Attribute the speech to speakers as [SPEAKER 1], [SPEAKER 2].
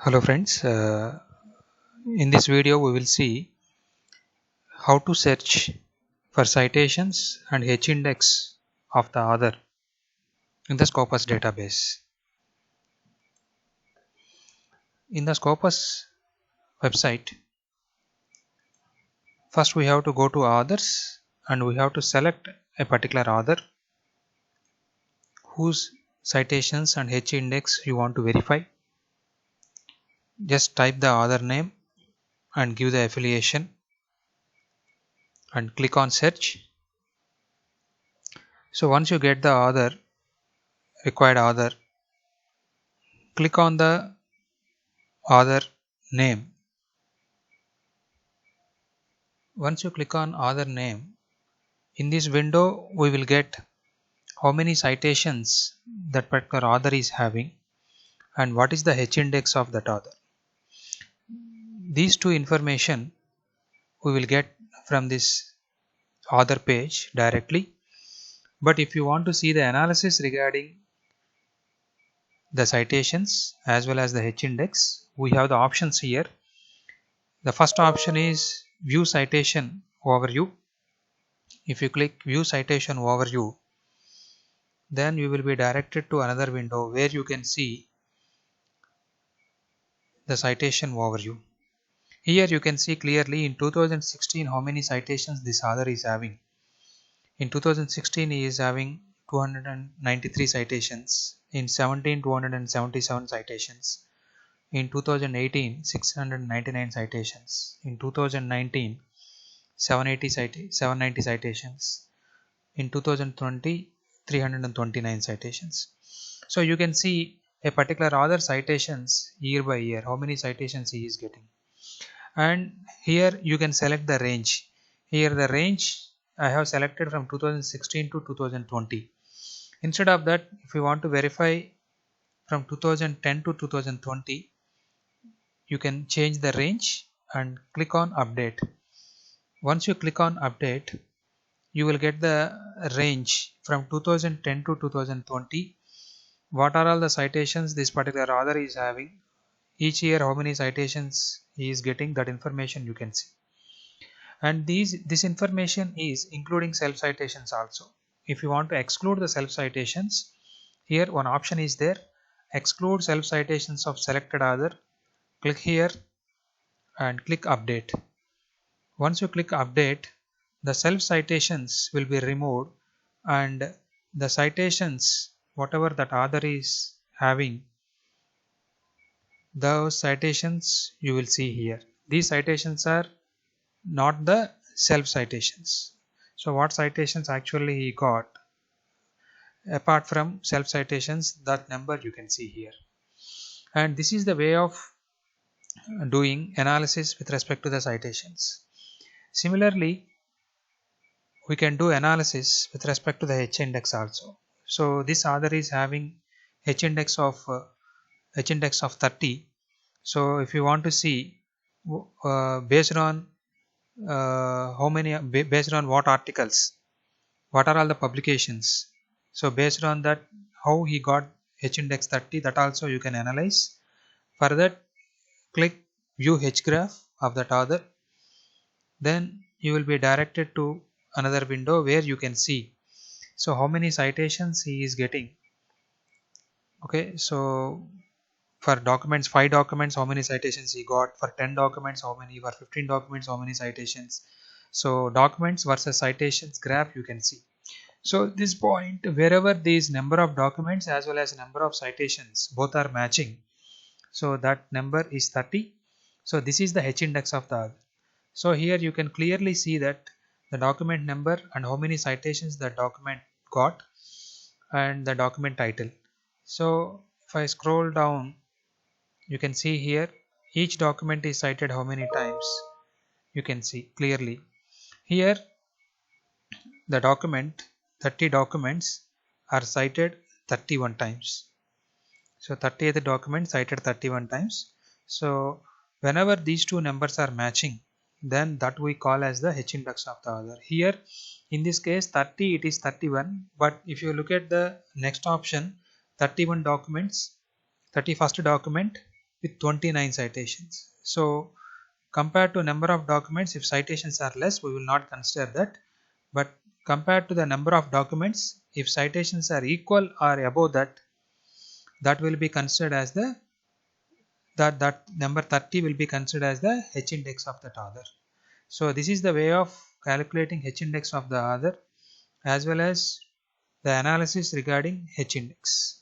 [SPEAKER 1] Hello friends, in this video we will see how to search for citations and H-index of the author in the Scopus database. In the Scopus website, first we have to go to authors and we have to select a particular author whose citations and H-index you want to verify. Just type the author name and give the affiliation and click on search. So once you get the required author, click on the author name. Once you click on author name, in this window we will get how many citations that particular author is having and what is the H-index of that author. These two information we will get from this author page directly, but if you want to see the analysis regarding the citations as well as the H-index, we have the options here. The first option is view citation overview. If you click view citation overview, then you will be directed to another window where you can see the citation overview. Here you can see clearly in 2016 how many citations this author is having. In 2016 he is having 293 citations, in 17 277 citations, in 2018 699 citations, in 2019 790 citations, in 2020 329 citations. So you can see a particular author citations year by year, how many citations he is getting. And here you can select the range. Here the range I have selected from 2016 to 2020. Instead of that, if you want to verify from 2010 to 2020, you can change the range and click on update. Once you click on update, you will get the range from 2010 to 2020. What are all the citations this particular author is having? Each year how many citations he is getting, that information you can see. And this information is including self citations also. If you want to exclude the self citations, here one option is there, exclude self citations of selected author. Click here and click update. Once you click update, the self citations will be removed and the citations whatever that author is having, those citations you will see here. These citations are not the self citations. So what citations actually he got apart from self citations, that number you can see here. And this is the way of doing analysis with respect to the citations. Similarly, we can do analysis with respect to the H-index also. So this author is having H-index of 30. So if you want to see based on how many, based on what articles, what are all the publications, so based on that how he got H-index 30, that also you can analyze. For that, click view H graph of that author, then you will be directed to another window where you can see so how many citations he is getting. Okay, so for documents, 5 documents how many citations he got, for 10 documents how many, for 15 documents how many citations. So documents versus citations graph you can see. So this point, wherever these number of documents as well as number of citations both are matching, so that number is 30. So this is the H-index of the author. So here you can clearly see that the document number and how many citations the document got and the document title. So if I scroll down, you can see here each document is cited how many times, you can see clearly. Here the document, 30 documents are cited 31 times. So 30th document cited 31 times. So whenever these two numbers are matching, then that we call as the H-index of the author. Here in this case 30, it is 31, but if you look at the next option, 31 documents, 31st document with 29 citations. So compared to number of documents, if citations are less, we will not consider that. But compared to the number of documents, if citations are equal or above that, that will be considered as the that number 30 will be considered as the H index of that author. So this is the way of calculating H index of the author as well as the analysis regarding H index.